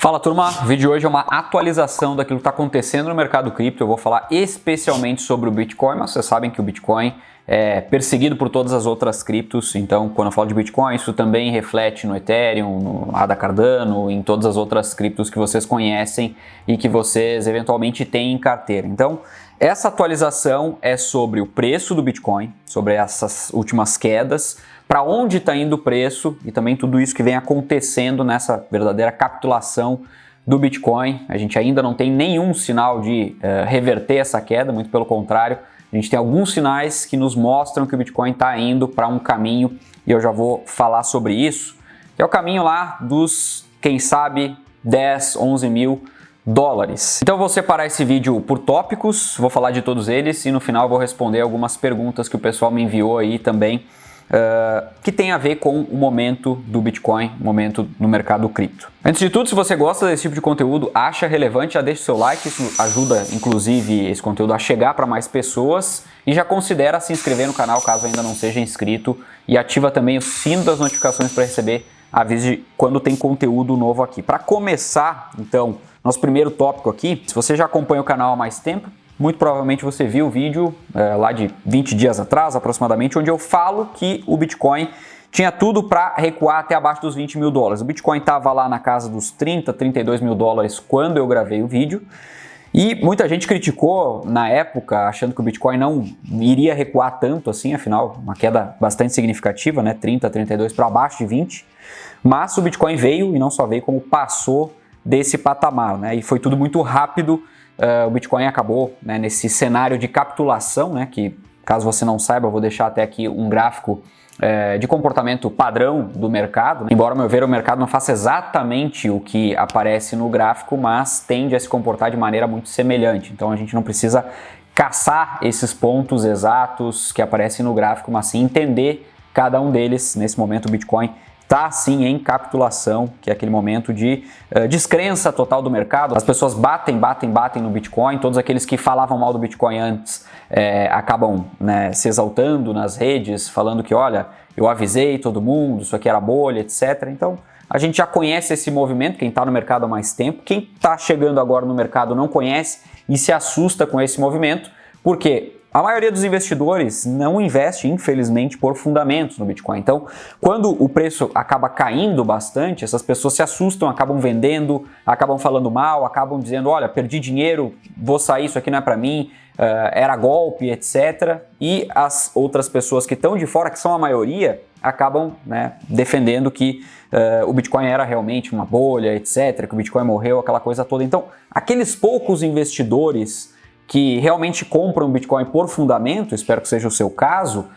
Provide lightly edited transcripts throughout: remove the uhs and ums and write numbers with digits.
Fala turma, o vídeo de hoje é uma atualização daquilo que está acontecendo no mercado cripto. Eu vou falar especialmente sobre o Bitcoin, mas vocês sabem que o Bitcoin é perseguido por todas as outras criptos, então quando eu falo de Bitcoin isso também reflete no Ethereum, no ADA Cardano, em todas as outras criptos que vocês conhecem e que vocês eventualmente têm em carteira. Então essa atualização é sobre o preço do Bitcoin, sobre essas últimas quedas, para onde está indo o preço e também tudo isso que vem acontecendo nessa verdadeira capitulação do Bitcoin. A gente ainda não tem nenhum sinal de reverter essa queda, muito pelo contrário, a gente tem alguns sinais que nos mostram que o Bitcoin está indo para um caminho e eu já vou falar sobre isso, que é o caminho lá dos, quem sabe, 10, 11 mil dólares. Então eu vou separar esse vídeo por tópicos, vou falar de todos eles e no final eu vou responder algumas perguntas que o pessoal me enviou aí também, que tem a ver com o momento do Bitcoin, o momento no mercado cripto. Antes de tudo, se você gosta desse tipo de conteúdo, acha relevante, já deixa o seu like, isso ajuda inclusive esse conteúdo a chegar para mais pessoas e já considera se inscrever no canal caso ainda não seja inscrito e ativa também o sino das notificações para receber aviso de quando tem conteúdo novo aqui. Para começar, então, nosso primeiro tópico aqui, se você já acompanha o canal há mais tempo, muito provavelmente você viu o vídeo lá de 20 dias atrás, aproximadamente, onde eu falo que o Bitcoin tinha tudo para recuar até abaixo dos 20 mil dólares. O Bitcoin estava lá na casa dos 30, 32 mil dólares quando eu gravei o vídeo. E muita gente criticou na época, achando que o Bitcoin não iria recuar tanto assim, afinal, uma queda bastante significativa, né? 30, 32 para abaixo de 20. Mas o Bitcoin veio, e não só veio, como passou desse patamar, né? E foi tudo muito rápido. O Bitcoin acabou, né, nesse cenário de capitulação, né, que caso você não saiba, eu vou deixar até aqui um gráfico de comportamento padrão do mercado. Embora, ao meu ver, o mercado não faça exatamente o que aparece no gráfico, mas tende a se comportar de maneira muito semelhante. Então a gente não precisa caçar esses pontos exatos que aparecem no gráfico, mas sim entender cada um deles. Nesse momento o Bitcoin está sim em capitulação, que é aquele momento de descrença total do mercado. As pessoas batem no Bitcoin, todos aqueles que falavam mal do Bitcoin antes acabam, né, se exaltando nas redes, falando que olha, eu avisei todo mundo, isso aqui era bolha, etc. Então a gente já conhece esse movimento, quem está no mercado há mais tempo, quem está chegando agora no mercado não conhece e se assusta com esse movimento, porque a maioria dos investidores não investe, infelizmente, por fundamentos no Bitcoin. Então, quando o preço acaba caindo bastante, essas pessoas se assustam, acabam vendendo, acabam falando mal, acabam dizendo, olha, perdi dinheiro, vou sair, isso aqui não é para mim, era golpe, etc. E as outras pessoas que estão de fora, que são a maioria, acabam, né, defendendo que o Bitcoin era realmente uma bolha, etc., que o Bitcoin morreu, aquela coisa toda. Então, aqueles poucos investidores que realmente compram Bitcoin por fundamento, espero que seja o seu caso,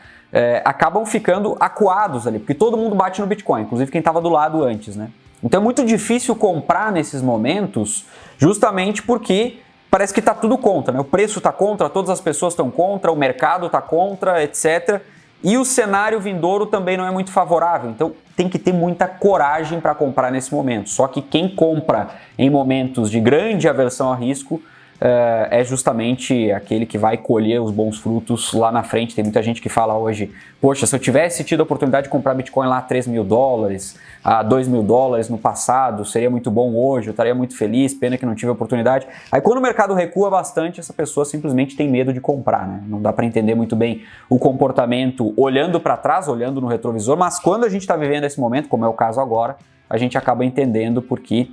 acabam ficando acuados ali, porque todo mundo bate no Bitcoin, inclusive quem estava do lado antes, né? Então é muito difícil comprar nesses momentos, justamente porque parece que está tudo contra, né? O preço está contra, todas as pessoas estão contra, o mercado está contra, etc. E o cenário vindouro também não é muito favorável, então tem que ter muita coragem para comprar nesse momento. Só que quem compra em momentos de grande aversão a risco é justamente aquele que vai colher os bons frutos lá na frente. Tem muita gente que fala hoje, poxa, se eu tivesse tido a oportunidade de comprar Bitcoin lá a 3 mil dólares, a 2 mil dólares no passado, seria muito bom hoje, eu estaria muito feliz, pena que não tive a oportunidade. Aí quando o mercado recua bastante, essa pessoa simplesmente tem medo de comprar, né? Não dá para entender muito bem o comportamento olhando para trás, olhando no retrovisor, mas quando a gente está vivendo esse momento, como é o caso agora, a gente acaba entendendo porque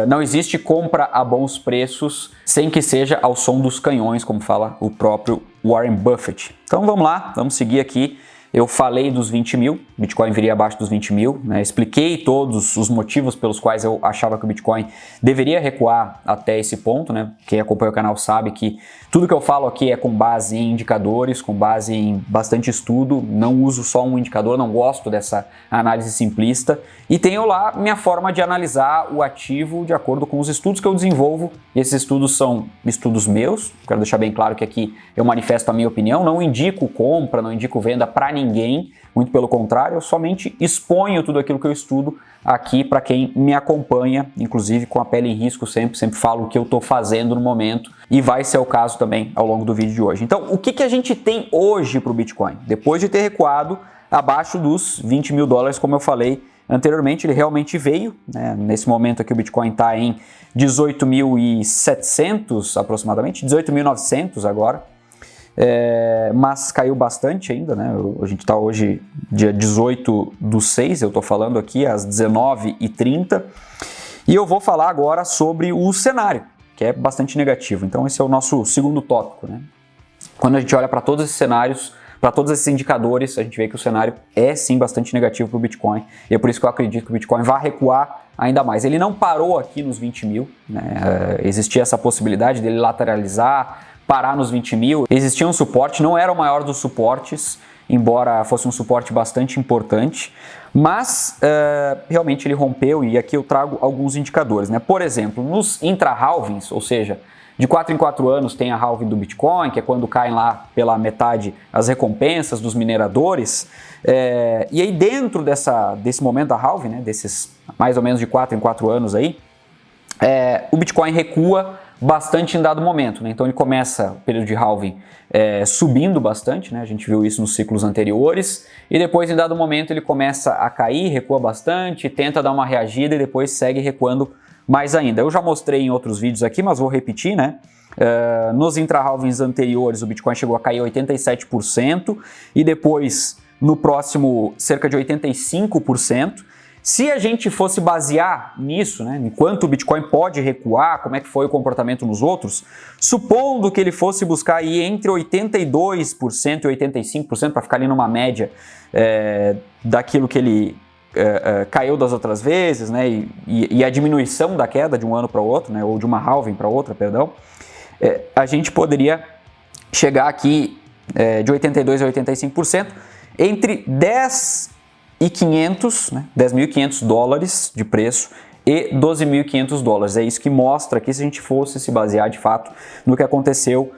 não existe compra a bons preços sem que seja ao som dos canhões, como fala o próprio Warren Buffett. Então vamos lá, vamos seguir aqui. Eu falei dos 20 mil, Bitcoin viria abaixo dos 20 mil, né? Expliquei todos os motivos pelos quais eu achava que o Bitcoin deveria recuar até esse ponto, né? Quem acompanha o canal sabe que tudo que eu falo aqui é com base em indicadores, com base em bastante estudo, não uso só um indicador, não gosto dessa análise simplista e tenho lá minha forma de analisar o ativo de acordo com os estudos que eu desenvolvo. E esses estudos são estudos meus, quero deixar bem claro que aqui eu manifesto a minha opinião, não indico compra, não indico venda para ninguém, muito pelo contrário, eu somente exponho tudo aquilo que eu estudo aqui para quem me acompanha, inclusive com a pele em risco sempre falo o que eu estou fazendo no momento e vai ser o caso também ao longo do vídeo de hoje. Então, o que a gente tem hoje para o Bitcoin? Depois de ter recuado abaixo dos 20 mil dólares, como eu falei anteriormente, ele realmente veio, né? Nesse momento aqui o Bitcoin está em 18.700 aproximadamente, 18.900 agora, mas caiu bastante ainda, né? A gente está hoje dia 18/6, eu estou falando aqui às 19h30, e eu vou falar agora sobre o cenário, que é bastante negativo. Então esse é o nosso segundo tópico, né? Quando a gente olha para todos esses cenários, para todos esses indicadores, a gente vê que o cenário é sim bastante negativo para o Bitcoin, e é por isso que eu acredito que o Bitcoin vai recuar ainda mais. Ele não parou aqui nos 20 mil, né? Existia essa possibilidade dele lateralizar, parar nos 20 mil, existia um suporte, não era o maior dos suportes, embora fosse um suporte bastante importante, mas realmente ele rompeu, e aqui eu trago alguns indicadores, né? Por exemplo, nos intra-halvings, ou seja, de 4 em 4 anos tem a halving do Bitcoin, que é quando caem lá pela metade as recompensas dos mineradores, e aí dentro desse momento da halving, né, desses mais ou menos de 4 em 4 anos aí, o Bitcoin recua bastante em dado momento, né? Então ele começa o período de halving subindo bastante, né? A gente viu isso nos ciclos anteriores, e depois em dado momento ele começa a cair, recua bastante, tenta dar uma reagida e depois segue recuando mais ainda. Eu já mostrei em outros vídeos aqui, mas vou repetir, né? Nos intra-halvings anteriores o Bitcoin chegou a cair 87% e depois no próximo cerca de 85%. Se a gente fosse basear nisso, né, enquanto o Bitcoin pode recuar, como é que foi o comportamento nos outros, supondo que ele fosse buscar aí entre 82% e 85%, para ficar ali numa média daquilo que ele caiu das outras vezes, né, e a diminuição da queda de um ano para o outro, né, ou de uma halving para outra, perdão, a gente poderia chegar aqui de 82% a 85%, entre 10.500, né, 10.500 dólares de preço e 12.500 dólares. É isso que mostra aqui, se a gente fosse se basear de fato no que aconteceu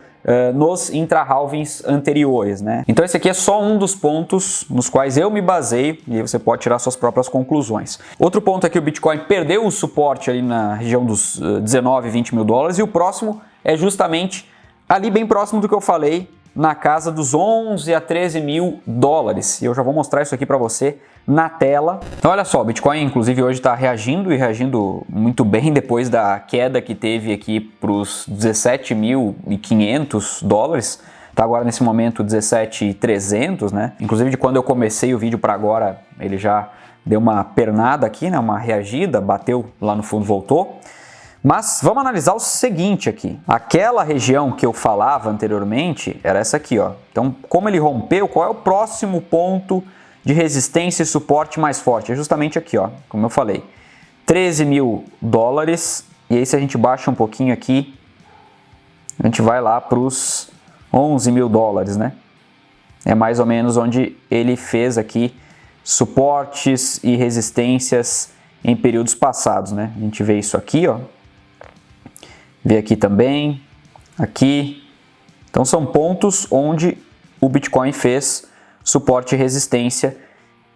nos intra-halvings anteriores, né? Então esse aqui é só um dos pontos nos quais eu me baseio, e aí você pode tirar suas próprias conclusões. Outro ponto é que o Bitcoin perdeu o suporte ali na região dos 19, 20 mil dólares, e o próximo é justamente ali bem próximo do que eu falei, na casa dos 11 a 13 mil dólares. E eu já vou mostrar isso aqui para você na tela. Então olha só, o Bitcoin inclusive hoje está reagindo, e reagindo muito bem depois da queda que teve aqui para os 17.500 dólares. Está agora nesse momento 17.300, né? Inclusive de quando eu comecei o vídeo para agora, ele já deu uma pernada aqui, né? Uma reagida, bateu lá no fundo, voltou. Mas vamos analisar o seguinte aqui. Aquela região que eu falava anteriormente era essa aqui, ó. Então, como ele rompeu, qual é o próximo ponto de resistência e suporte mais forte? É justamente aqui, ó. Como eu falei, 13 mil dólares. E aí, se a gente baixa um pouquinho aqui, a gente vai lá para os 11 mil dólares, né? É mais ou menos onde ele fez aqui suportes e resistências em períodos passados, né? A gente vê isso aqui, ó. Vê aqui também, aqui. Então são pontos onde o Bitcoin fez suporte e resistência,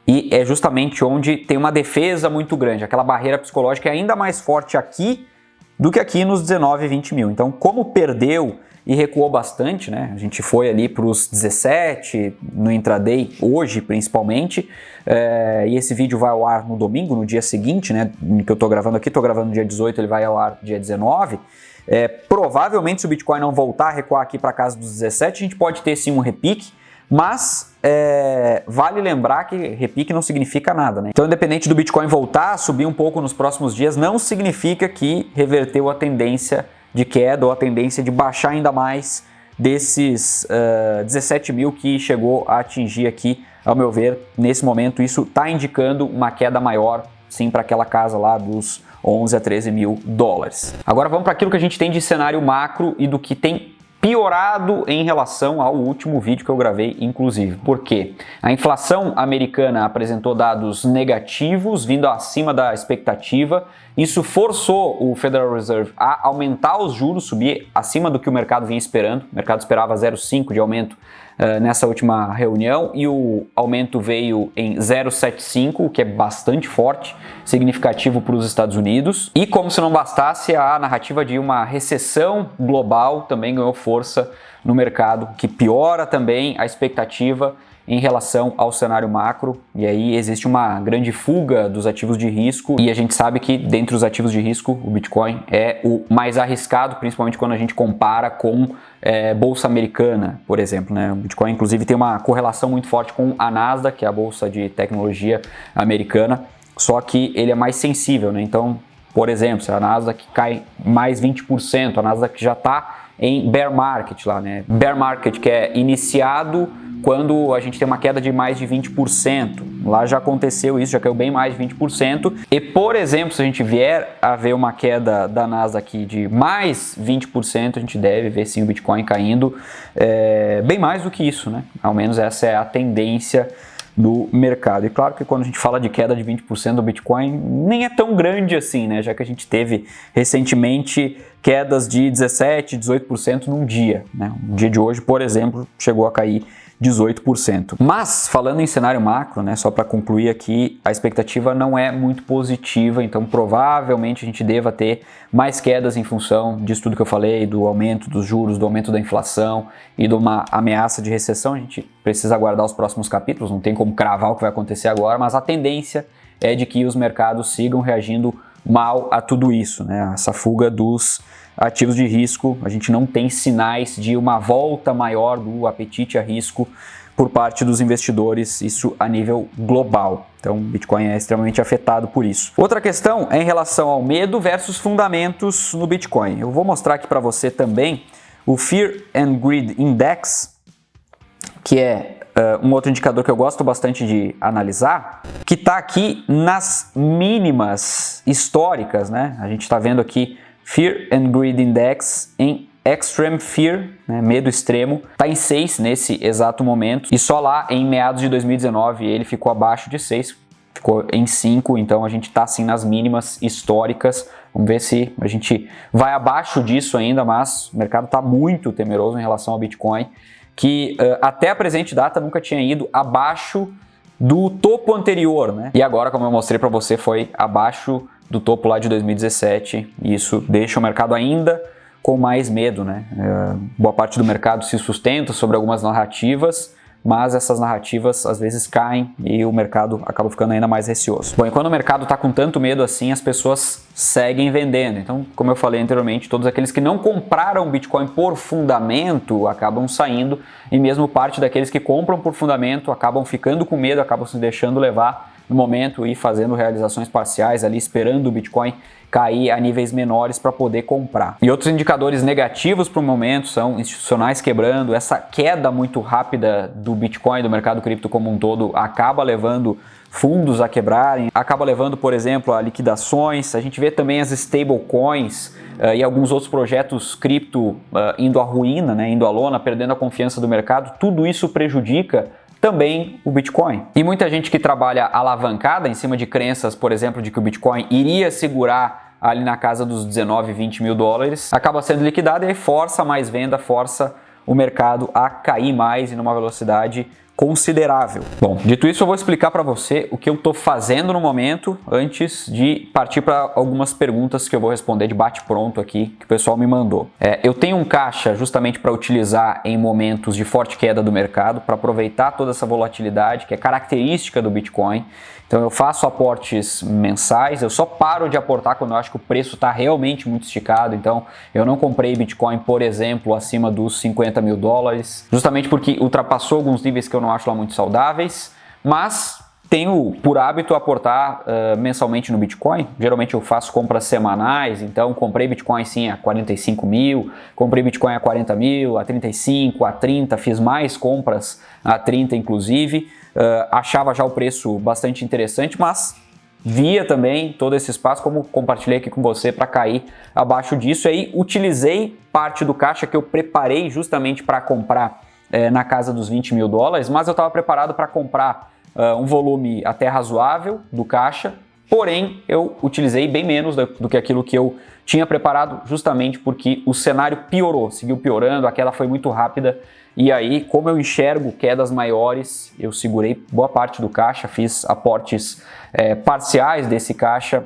e é justamente onde tem uma defesa muito grande. Aquela barreira psicológica é ainda mais forte aqui do que aqui nos 19 e 20 mil. Então, como perdeu e recuou bastante, né? A gente foi ali para os 17 no intraday, hoje principalmente, e esse vídeo vai ao ar no domingo, no dia seguinte, né? Que eu estou gravando aqui, estou gravando no dia 18, ele vai ao ar dia 19. Provavelmente, se o Bitcoin não voltar a recuar aqui para casa dos 17, a gente pode ter sim um repique, mas vale lembrar que repique não significa nada, né? Então, independente do Bitcoin voltar a subir um pouco nos próximos dias, não significa que reverteu a tendência de queda ou a tendência de baixar ainda mais desses 17 mil que chegou a atingir aqui, ao meu ver, nesse momento. Isso está indicando uma queda maior, sim, para aquela casa lá dos 11 a 13 mil dólares. Agora vamos para aquilo que a gente tem de cenário macro e do que tem piorado em relação ao último vídeo que eu gravei, inclusive. Por quê? A inflação americana apresentou dados negativos, vindo acima da expectativa. Isso forçou o Federal Reserve a aumentar os juros, subir acima do que o mercado vinha esperando. O mercado esperava 0,5 de aumento nessa última reunião, e o aumento veio em 0,75, o que é bastante forte, significativo para os Estados Unidos. E como se não bastasse, a narrativa de uma recessão global também ganhou força no mercado, que piora também a expectativa em relação ao cenário macro, e aí existe uma grande fuga dos ativos de risco, e a gente sabe que dentre os ativos de risco, o Bitcoin é o mais arriscado, principalmente quando a gente compara com bolsa americana, por exemplo, né? O Bitcoin, inclusive, tem uma correlação muito forte com a Nasdaq, que é a bolsa de tecnologia americana, só que ele é mais sensível, né? Então, por exemplo, se a Nasdaq cai mais 20%, a Nasdaq já está em bear market lá, né? Bear market que é iniciado quando a gente tem uma queda de mais de 20%. Lá já aconteceu isso, já caiu bem mais de 20%. E, por exemplo, se a gente vier a ver uma queda da Nasdaq de mais 20%, a gente deve ver sim o Bitcoin caindo bem mais do que isso, né? Ao menos essa é a tendência do mercado. E claro que quando a gente fala de queda de 20% do Bitcoin, nem é tão grande assim, né? Já que a gente teve recentemente quedas de 17%, 18% num dia, né? Um dia de hoje, por exemplo, chegou a cair 18%. Mas, falando em cenário macro, né, só para concluir aqui, a expectativa não é muito positiva, então provavelmente a gente deva ter mais quedas em função disso tudo que eu falei, do aumento dos juros, do aumento da inflação e de uma ameaça de recessão. A gente precisa aguardar os próximos capítulos, não tem como cravar o que vai acontecer agora, mas a tendência é de que os mercados sigam reagindo mal a tudo isso, né? Essa fuga dos ativos de risco, a gente não tem sinais de uma volta maior do apetite a risco por parte dos investidores, isso a nível global. Então, o Bitcoin é extremamente afetado por isso. Outra questão é em relação ao medo versus fundamentos no Bitcoin. Eu vou mostrar aqui para você também o Fear and Greed Index, que é um outro indicador que eu gosto bastante de analisar, que está aqui nas mínimas históricas, né? A gente está vendo aqui Fear and Greed Index em Extreme Fear, né, medo extremo, está em 6 nesse exato momento, e só lá em meados de 2019 ele ficou abaixo de 6, ficou em 5, então a gente está assim nas mínimas históricas. Vamos ver se a gente vai abaixo disso ainda, mas o mercado está muito temeroso em relação ao Bitcoin, que até a presente data nunca tinha ido abaixo do topo anterior, né? E agora, como eu mostrei para você, foi abaixo do topo lá de 2017, e isso deixa o mercado ainda com mais medo, né? Boa parte do mercado se sustenta sobre algumas narrativas, mas essas narrativas às vezes caem e o mercado acaba ficando ainda mais receoso. Bom, e quando o mercado está com tanto medo assim, as pessoas seguem vendendo. Então, como eu falei anteriormente, todos aqueles que não compraram Bitcoin por fundamento acabam saindo, e mesmo parte daqueles que compram por fundamento acabam ficando com medo, acabam se deixando levar no momento e fazendo realizações parciais ali, esperando o Bitcoin cair a níveis menores para poder comprar. E outros indicadores negativos para o momento são institucionais quebrando. Essa queda muito rápida do Bitcoin, do mercado cripto como um todo, acaba levando fundos a quebrarem, acaba levando, por exemplo, a liquidações. A gente vê também as stablecoins e alguns outros projetos cripto indo à ruína, né, indo à lona, perdendo a confiança do mercado. Tudo isso prejudica também o Bitcoin. E muita gente que trabalha alavancada em cima de crenças, por exemplo, de que o Bitcoin iria segurar ali na casa dos 19, 20 mil dólares, acaba sendo liquidada e aí força mais venda, força o mercado a cair mais e numa velocidade considerável. Bom, dito isso, eu vou explicar para você o que eu estou fazendo no momento antes de partir para algumas perguntas que eu vou responder de bate-pronto aqui que o pessoal me mandou. Eu tenho um caixa justamente para utilizar em momentos de forte queda do mercado, para aproveitar toda essa volatilidade que é característica do Bitcoin. Então eu faço aportes mensais, eu só paro de aportar quando eu acho que o preço está realmente muito esticado. Então eu não comprei Bitcoin, por exemplo, acima dos 50 mil dólares, justamente porque ultrapassou alguns níveis que eu não acho lá muito saudáveis, mas tenho por hábito aportar mensalmente no Bitcoin. Geralmente eu faço compras semanais, então comprei Bitcoin sim a 45 mil, comprei Bitcoin a 40 mil, a 35, a 30, fiz mais compras a 30 inclusive. Achava já o preço bastante interessante, mas via também todo esse espaço, como compartilhei aqui com você, para cair abaixo disso. E aí utilizei parte do caixa que eu preparei justamente para comprar na casa dos 20 mil dólares, mas eu estava preparado para comprar um volume até razoável do caixa, porém eu utilizei bem menos do que aquilo que eu tinha preparado, justamente porque o cenário piorou, seguiu piorando, a queda foi muito rápida. E aí, como eu enxergo quedas maiores, eu segurei boa parte do caixa, fiz aportes parciais desse caixa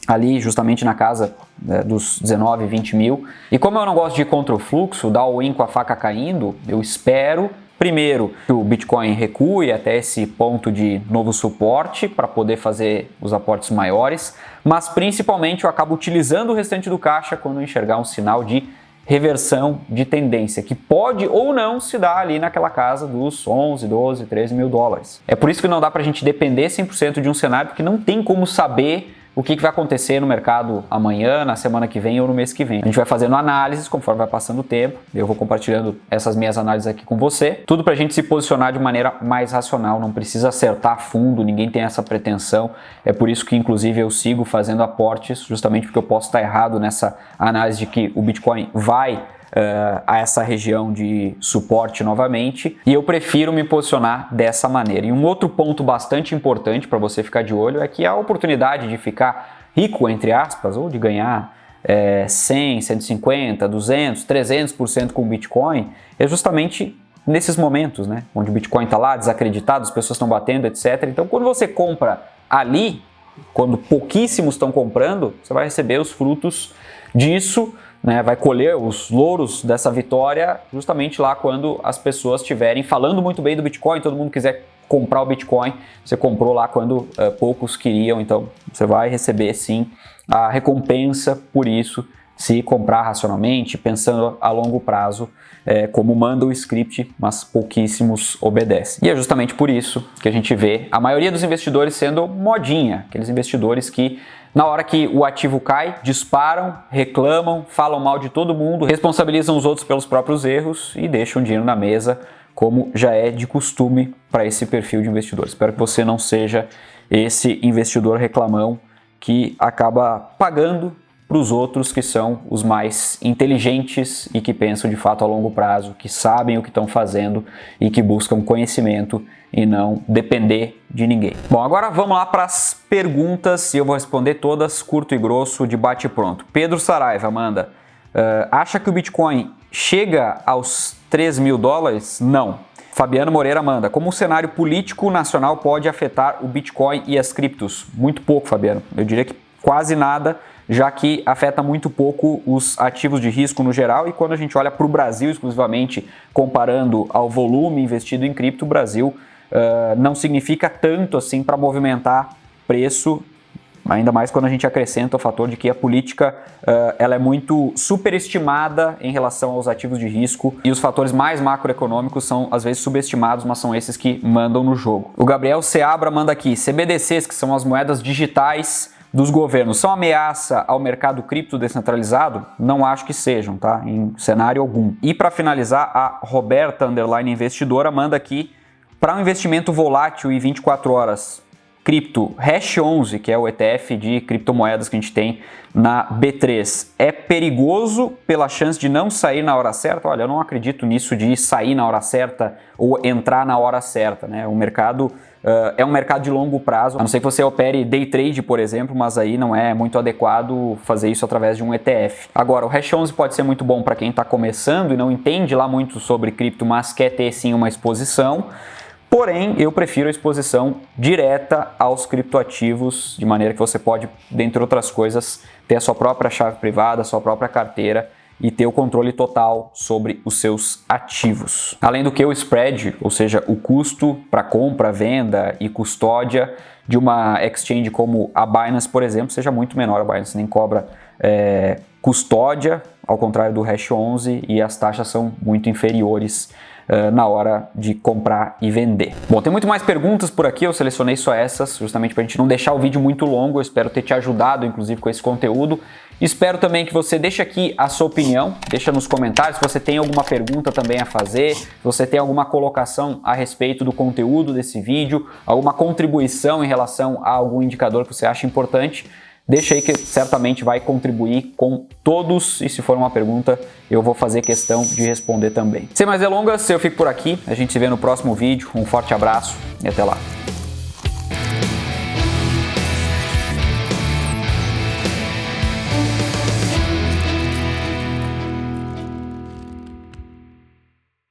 ali justamente na casa dos 19, 20 mil. E como eu não gosto de ir contra o fluxo, dar all-in com a faca caindo, eu espero Primeiro, que o Bitcoin recue até esse ponto de novo suporte para poder fazer os aportes maiores, mas principalmente eu acabo utilizando o restante do caixa quando enxergar um sinal de reversão de tendência, que pode ou não se dar ali naquela casa dos 11, 12, 13 mil dólares. É por isso que não dá para a gente depender 100% de um cenário, porque não tem como saber o que vai acontecer no mercado amanhã, na semana que vem ou no mês que vem. A gente vai fazendo análises conforme vai passando o tempo. Eu vou compartilhando essas minhas análises aqui com você. Tudo para a gente se posicionar de maneira mais racional. Não precisa acertar a fundo, ninguém tem essa pretensão. É por isso que, inclusive, eu sigo fazendo aportes, justamente porque eu posso estar errado nessa análise de que o Bitcoin vai a essa região de suporte novamente, e eu prefiro me posicionar dessa maneira. E um outro ponto bastante importante para você ficar de olho é que a oportunidade de ficar rico, entre aspas, ou de ganhar 100, 150, 200, 300% com o Bitcoin é justamente nesses momentos, né? Onde o Bitcoin está lá desacreditado, as pessoas estão batendo, etc. Então, quando você compra ali, quando pouquíssimos estão comprando, você vai receber os frutos disso, né, vai colher os louros dessa vitória justamente lá quando as pessoas estiverem falando muito bem do Bitcoin, todo mundo quiser comprar o Bitcoin, você comprou lá quando poucos queriam, então você vai receber sim a recompensa por isso, se comprar racionalmente, pensando a longo prazo, como manda o script, mas pouquíssimos obedecem. E é justamente por isso que a gente vê a maioria dos investidores sendo modinha, aqueles investidores que na hora que o ativo cai, disparam, reclamam, falam mal de todo mundo, responsabilizam os outros pelos próprios erros e deixam o dinheiro na mesa, como já é de costume para esse perfil de investidor. Espero que você não seja esse investidor reclamão que acaba pagando para os outros que são os mais inteligentes e que pensam de fato a longo prazo, que sabem o que estão fazendo e que buscam conhecimento e não depender de ninguém. Bom, agora vamos lá para as perguntas e eu vou responder todas curto e grosso, de bate pronto. Pedro Saraiva manda, acha que o Bitcoin chega aos 3 mil dólares? Não. Fabiano Moreira manda, como o cenário político nacional pode afetar o Bitcoin e as criptos? Muito pouco, Fabiano. Eu diria que quase nada, já que afeta muito pouco os ativos de risco no geral, e quando a gente olha para o Brasil exclusivamente, comparando ao volume investido em cripto, o Brasil não significa tanto assim para movimentar preço, ainda mais quando a gente acrescenta o fator de que a política ela é muito superestimada em relação aos ativos de risco, e os fatores mais macroeconômicos são às vezes subestimados, mas são esses que mandam no jogo. O Gabriel Seabra manda aqui, CBDCs, que são as moedas digitais dos governos, são ameaça ao mercado cripto descentralizado? Não acho que sejam, tá? Em cenário algum. E para finalizar, a Roberta _investidora manda aqui, para um investimento volátil e 24 horas, cripto Hash 11, que é o ETF de criptomoedas que a gente tem na B3, é perigoso pela chance de não sair na hora certa? Olha, eu não acredito nisso de sair na hora certa ou entrar na hora certa, né? O mercado é um mercado de longo prazo, a não ser que você opere day trade, por exemplo, mas aí não é muito adequado fazer isso através de um ETF. Agora, o Hash 11 pode ser muito bom para quem está começando e não entende lá muito sobre cripto, mas quer ter sim uma exposição. Porém, eu prefiro a exposição direta aos criptoativos, de maneira que você pode, dentre outras coisas, ter a sua própria chave privada, a sua própria carteira e ter o controle total sobre os seus ativos. Além do que o spread, ou seja, o custo para compra, venda e custódia de uma exchange como a Binance, por exemplo, seja muito menor. A Binance nem cobra custódia, ao contrário do Hash 11, e as taxas são muito inferiores na hora de comprar e vender. Bom, tem muito mais perguntas por aqui, eu selecionei só essas, justamente para a gente não deixar o vídeo muito longo. Eu espero ter te ajudado, inclusive, com esse conteúdo. Espero também que você deixe aqui a sua opinião, deixa nos comentários se você tem alguma pergunta também a fazer, se você tem alguma colocação a respeito do conteúdo desse vídeo, alguma contribuição em relação a algum indicador que você acha importante. Deixa aí que certamente vai contribuir com todos, e se for uma pergunta eu vou fazer questão de responder também. Sem mais delongas, eu fico por aqui, a gente se vê no próximo vídeo, um forte abraço e até lá.